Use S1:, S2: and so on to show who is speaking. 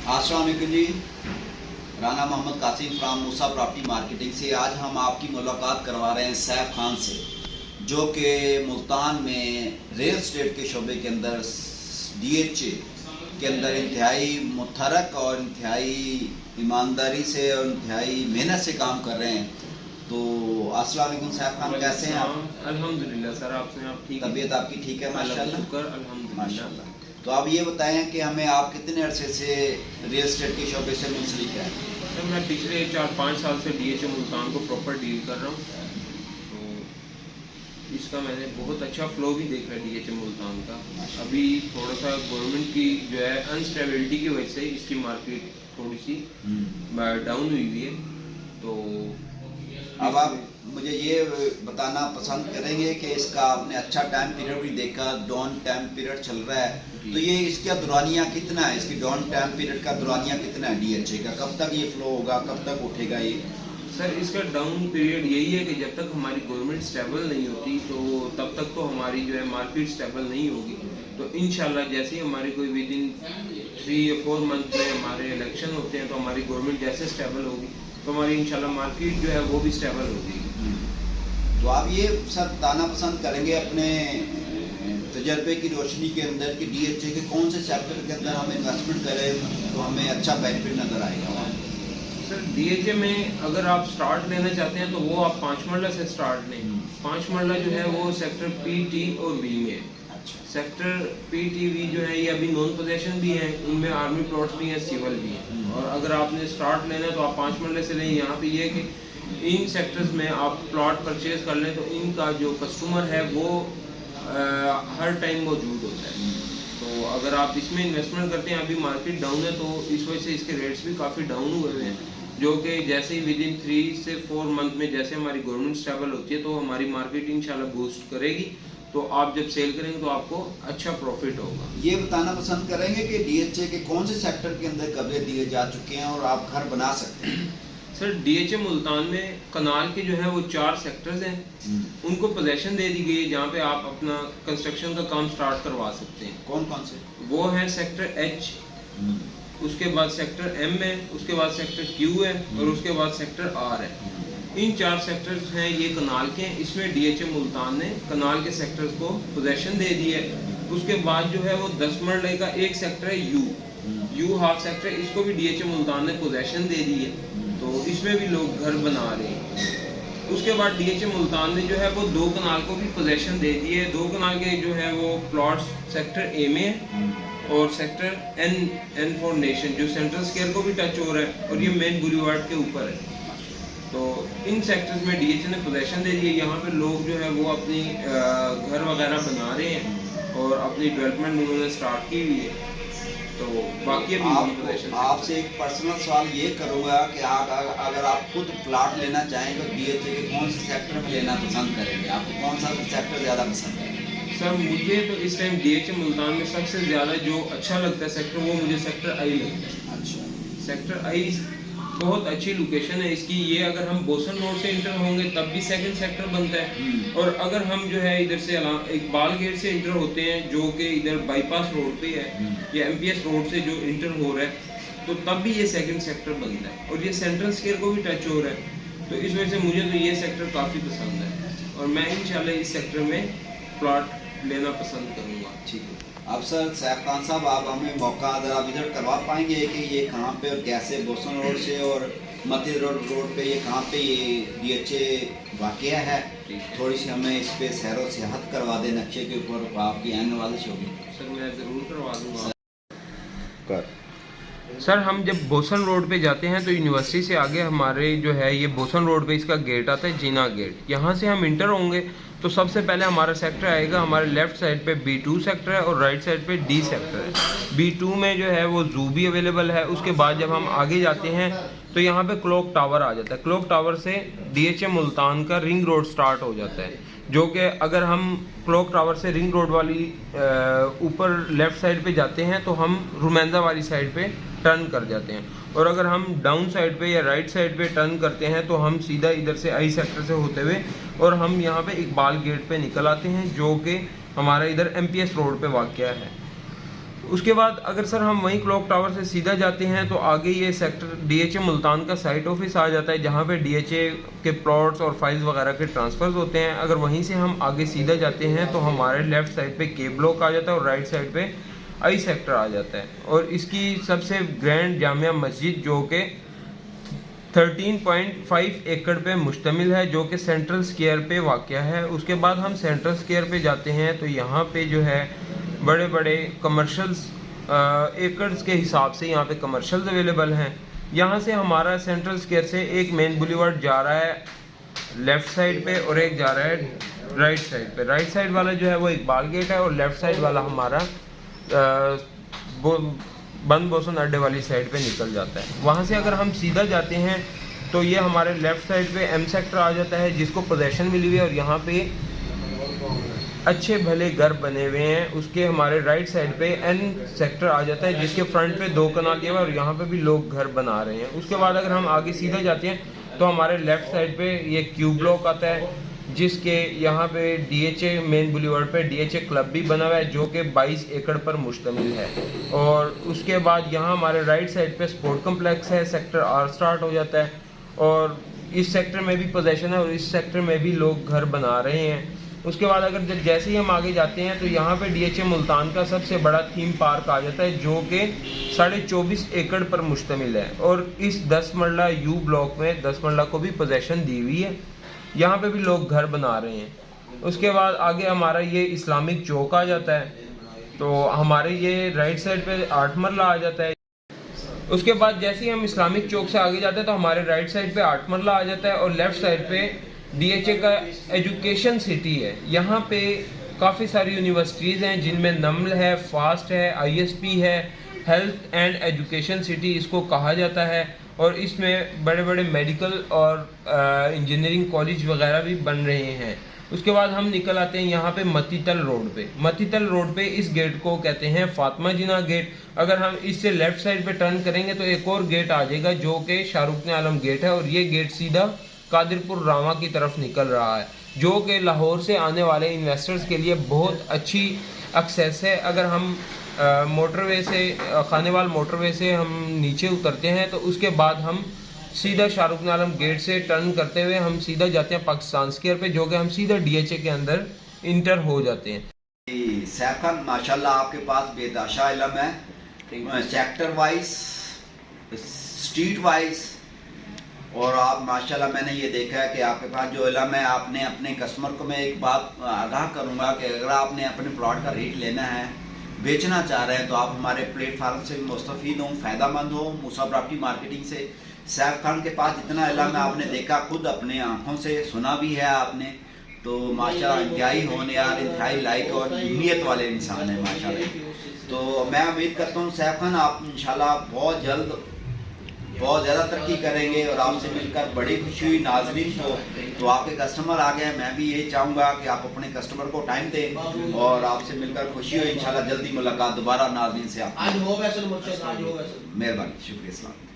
S1: अस्सलाम वालेकुम जी। Rana Mohammad Qasim from Musa property marketing से आज हम आपकी मुलाकात करवा रहे हैं सैफ खान से, जो कि मुल्तान में रियल स्टेट के शोबे के अंदर DHA के अंदर इंतहाई मुतहरक और इंतहाई ईमानदारी से और इंतहाई मेहनत से काम कर रहे हैं। तो अस्सलाम वालेकुम सैफ खान, कैसे हैं आप?
S2: अल्हम्दुलिल्लाह सर, आप ठीक है?
S1: तबीयत आपकी ठीक है? माशाल्लाह
S2: अल्हम्दुलिल्लाह।
S1: तो आप ये बताएं कि हमें आप कितने अरसे से रियल एस्टेट के शोबे से मुंसलिक हैं?
S2: सर मैं पिछले 4-5 साल से DHA मुल्तान को प्रॉपर डील कर रहा हूँ, तो इसका मैंने बहुत अच्छा फ्लो भी देखा है DHA मुल्तान का। अभी थोड़ा सा गवर्नमेंट की जो है अनस्टेबिलिटी की वजह से इसकी मार्केट थोड़ी सी डाउन हुई है। तो
S1: अब आप मुझे ये बताना पसंद करेंगे कि इसका आपने अच्छा टाइम पीरियड भी देखा, डाउन टाइम पीरियड चल रहा है, तो ये इसका दुरानिया कितना है? इसकी डाउन टाइम पीरियड का दुरानिया कितना है DHA का? कब तक ये फ्लो होगा, कब तक उठेगा ये?
S2: सर इसका डाउन पीरियड यही है कि जब तक हमारी गवर्नमेंट स्टेबल नहीं होती तो तब तक तो हमारी जो है मार्केट स्टेबल नहीं होगी। तो इंशाल्लाह जैसे ही हमारी कोई विद इन 3 या 4 मंथ में हमारे इलेक्शन होते हैं तो हमारी गवर्नमेंट जैसे स्टेबल होगी तो हमारी इंशाल्लाह मार्केट जो है वो भी स्टेबल होगी।
S1: तो आप ये सर बताना पसंद करेंगे अपने तजर्बे की रोशनी के अंदर कि DHA के कौन से सेक्टर के अंदर हम इन्वेस्टमेंट करें तो हमें अच्छा बेनिफिट नज़र आएगा?
S2: सर DHA में अगर आप स्टार्ट लेना चाहते हैं तो वो आप 5 मरला से स्टार्ट लें। 5 मरला जो है वो सेक्टर P, T और V में है। सेक्टर P, T, V जो है ये अभी नॉन पोजेशन भी है, उनमें आर्मी प्लॉट्स भी हैं, सिविल भी हैं। और अगर आपने स्टार्ट लेना है तो आप 5 मरले से लें। यहाँ पे ये है कि इन सेक्टर्स में आप प्लॉट परचेज कर लें तो इनका जो कस्टमर है वो हर टाइम मौजूद होता है। तो अगर आप इसमें इन्वेस्टमेंट करते हैं, अभी मार्केट डाउन है तो इस वजह से इसके रेट्स भी काफ़ी डाउन हुए हैं, जो कि जैसे ही विद इन 3 से 4 मंथ में जैसे हमारी गवर्नमेंट स्टेबल होती है तो हमारी मार्केट इंशाल्लाह बूस्ट करेगी। तो आप जब सेल करेंगे तो आपको अच्छा प्रॉफिट होगा।
S1: ये बताना पसंद करेंगे कि DHA के कौन से सेक्टर के अंदर कब्जे दिए जा चुके हैं और आप घर बना सकते हैं?
S2: सर DHA मुल्तान में कनाल के जो है वो 4 सेक्टर्स हैं, उनको पोजेशन दे दी गई है जहाँ पे आप अपना कंस्ट्रक्शन का काम स्टार्ट करवा सकते हैं।
S1: कौन कौन से?
S2: वो है सेक्टर H, उसके बाद सेक्टर M है, उसके बाद सेक्टर Q है और उसके बाद सेक्टर R है। इन 4 सेक्टर्स हैं, ये कनाल के हैं। इसमें DHA मुल्तान ने कनाल के सेक्टर्स को पोजेशन दे दी है। उसके बाद जो है वो 10 मरले का एक सेक्टर है U हाफ सेक्टर, इसको भी DHA मुल्तान ने पोजेशन दे दी है, तो इसमें भी लोग घर बना रहे हैं। उसके बाद DHA मुल्तान ने जो है वो 2 कनाल को भी पोजेशन दे दी है। 2 कनाल के जो है वो प्लॉट्स सेक्टर A में है और सेक्टर N फॉर नेशन जो सेंट्रल स्क्वायर को भी टच हो रहा है और ये मेन बुलीवार्ड के ऊपर है। तो इन सेक्टर्स में DHA ने पोजेशन दे दी है। यहाँ पे लोग जो है वो अपनी घर वगैरह बना रहे हैं और अपनी डेवलपमेंट उन्होंने स्टार्ट की हुई है। तो बाकी अभी
S1: आपसे एक पर्सनल सवाल ये करूँगा कि अगर आप खुद प्लाट लेना चाहें तो DHA के कौन से सेक्टर में लेना पसंद करेंगे? आपको कौन सा सेक्टर ज़्यादा पसंद है?
S2: सर मुझे तो इस टाइम DHA मुल्तान में सबसे ज़्यादा जो अच्छा लगता है सेक्टर, वो मुझे सेक्टर I लगता है। अच्छा, सेक्टर I बहुत अच्छी लोकेशन है इसकी। ये अगर हम बोसन रोड से इंटर होंगे तब भी सेकंड सेक्टर बनता है, और अगर हम जो है इधर से इकबाल गेट से इंटर होते हैं जो कि इधर बाईपास रोड पे है या MPS रोड से जो इंटर हो रहा है तो तब भी ये सेकंड सेक्टर बनता है और ये सेंट्रल स्क्वायर को भी टच हो रहा है। तो इस वजह से मुझे तो ये सेक्टर काफ़ी पसंद है और मैं इंशाल्लाह इस सेक्टर में प्लॉट लेना पसंद करूँगा।
S1: ठीक है। अब सर सैफ खान साहब, आप हमें मौका अगर आप इधर करवा पाएंगे कि ये कहाँ पे और कैसे बोसन रोड से और मती रोड पे ये कहाँ पे ये DHA वाक़या है, थोड़ी सी हमें इस पे सैर व सियाहत करवा दें नक्शे के ऊपर, आपकी आने वाली होगी।
S2: सर मैं ज़रूर करवा दूँगा।
S1: कर
S2: सर हम जब बोसन रोड पे जाते हैं तो यूनिवर्सिटी से आगे हमारे जो है ये बोसन रोड पे इसका गेट आता है, जीना गेट। यहाँ से हम इंटर होंगे तो सबसे पहले हमारा सेक्टर आएगा, हमारे लेफ़्ट साइड पे B2 सेक्टर है और राइट साइड पे D सेक्टर है। B2 में जो है वो जू भी अवेलेबल है। उसके बाद जब हम आगे जाते हैं तो यहाँ पे क्लॉक टावर आ जाता है। क्लॉक टावर से DHA मुल्तान का रिंग रोड स्टार्ट हो जाता है, जो कि अगर हम क्लॉक टावर से रिंग रोड वाली ऊपर लेफ़्ट साइड पे जाते हैं तो हम रुमेंदा वाली साइड पे टर्न कर जाते हैं, और अगर हम डाउन साइड पे या राइट साइड पे टर्न करते हैं तो हम सीधा इधर से I सेक्टर से होते हुए और हम यहाँ पे इकबाल गेट पे निकल आते हैं, जो कि हमारा इधर MPS रोड पे वाक़या है। उसके बाद अगर सर हम वहीं क्लॉक टावर से सीधा जाते हैं तो आगे ये सेक्टर DHA मुल्तान का साइट ऑफिस आ जाता है, जहाँ पे DHA के प्लॉट्स और फाइल्स वगैरह के ट्रांसफर्स होते हैं। अगर वहीं से हम आगे सीधा जाते हैं तो हमारे लेफ़्ट साइड पे के ब्लॉक आ जाता है और राइट साइड पे आई सेक्टर आ जाता है। और इसकी सबसे ग्रैंड जामिया मस्जिद जो कि 13.5 एकड़ पे मुश्तमिल है, जो कि सेंट्रल स्क्वायर पे वाक़या है। उसके बाद हम सेंट्रल स्क्वायर पे जाते हैं तो यहाँ पे जो है बड़े बड़े कमर्शल्स एकड़्स के हिसाब से यहाँ पे कमर्शल्स अवेलेबल हैं। यहाँ से हमारा सेंट्रल स्क्वायर से एक मेन बुलीवर्ड जा रहा है लेफ़्ट साइड पे और एक जा रहा है राइट साइड पे। राइट साइड वाला जो है वो इकबाल गेट है और लेफ़्ट साइड वाला हमारा बंद बोसन अड्डे वाली साइड पे निकल जाता है। वहाँ से अगर हम सीधा जाते हैं तो ये हमारे लेफ़्ट साइड पे M सेक्टर आ जाता है, जिसको पोजेशन मिली हुई है और यहाँ पे अच्छे भले घर बने हुए हैं। उसके हमारे राइट साइड पे N सेक्टर आ जाता है, जिसके फ्रंट पे 2 कनाल दिया हुआ है और यहाँ पे भी लोग घर बना रहे हैं। उसके बाद अगर हम आगे सीधा जाते हैं तो हमारे लेफ़्ट साइड पे ये Q ब्लॉक आता है, जिसके यहाँ पे DHA मेन बुलीवर्ड पे DHA क्लब भी बना हुआ है, जो कि 22 एकड़ पर मुश्तमिल है। और उसके बाद यहाँ हमारे राइट साइड पे स्पोर्ट कम्प्लेक्स है, सेक्टर R स्टार्ट हो जाता है और इस सेक्टर में भी पोजेशन है और इस सेक्टर में भी लोग घर बना रहे हैं। उसके बाद अगर जैसे ही हम आगे जाते हैं तो यहाँ पे DHA मुल्तान का सबसे बड़ा थीम पार्क आ जाता है, जो कि 24.5 एकड़ पर मुश्तमिल है। और इस 10 मरला U ब्लॉक में 10 मरला को भी पोजेशन दी हुई है, यहाँ पे भी लोग घर बना रहे हैं। उसके बाद आगे हमारा ये इस्लामिक चौक आ जाता है, तो हमारे ये राइट साइड पे 8 मरला आ जाता है। उसके बाद जैसे ही हम इस्लामिक चौक से आगे जाते हैं तो हमारे राइट साइड पे 8 मरला आ जाता है और लेफ़्ट साइड पे DHA का एजुकेशन सिटी है। यहाँ पे काफ़ी सारी यूनिवर्सिटीज़ हैं, जिनमें नम्ल है, फास्ट है, ISP है, हेल्थ एंड एजुकेशन सिटी इसको कहा जाता है। और इसमें बड़े बड़े मेडिकल और इंजीनियरिंग कॉलेज वगैरह भी बन रहे हैं। उसके बाद हम निकल आते हैं यहाँ पे मतीतल रोड पे। मतीतल रोड पे इस गेट को कहते हैं फातिमा जिना गेट। अगर हम इससे लेफ़्ट साइड पे टर्न करेंगे तो एक और गेट आ जाएगा, जो कि शाहरुख आलम गेट है, और ये गेट सीधा कादिरपुर रामा की तरफ निकल रहा है, जो कि लाहौर से आने वाले इन्वेस्टर्स के लिए बहुत अच्छी एक्सेस है। अगर हम मोटरवे से खानेवाल मोटरवे से हम नीचे उतरते हैं तो उसके बाद हम सीधा शाहरुख आलम गेट से टर्न करते हुए हम सीधा जाते हैं पाकिस्तान स्क्वायर पे, जो कि हम सीधा DHA के अंदर इंटर हो जाते हैं।
S1: सैफ खान माशाल्लाह आपके पास बेताशा इल्म है, सेक्टर वाइज, स्ट्रीट वाइज, और आप माशाल्लाह मैंने ये देखा है कि आपके पास जो इल्म है। आपने अपने कस्टमर को मैं एक बात आगाह करूँगा कि अगर आपने अपने प्लॉट का रेट लेना है, बेचना चाह रहे हैं, तो आप हमारे प्लेटफार्म से मुस्तफ़ीद हों, फ़ायदामंद हो। मूसा प्रॉपर्टी मार्केटिंग से सैफ खान के पास जितना इल्म है आपने देखा, खुद अपने आँखों से सुना भी है आपने, तो माशाल्लाह इंतहाई होनहार, इंतहाई लाइक और नीयत वाले इंसान है माशाल्लाह। तो मैं उम्मीद करता हूँ सैफ खान आप इंशाल्लाह बहुत जल्द बहुत ज़्यादा तरक्की करेंगे और आपसे मिलकर बड़ी खुशी हुई। नाज़रीन तो आपके कस्टमर आ गए, मैं भी यही चाहूँगा कि आप अपने कस्टमर को टाइम दें और आपसे मिलकर खुशी हुई। इंशाल्लाह जल्दी मुलाकात दोबारा नाज़रीन से आप।
S3: आज हो वैसे मुझसे आज हो वैसे।
S1: मेहरबानी, शुक्रिया।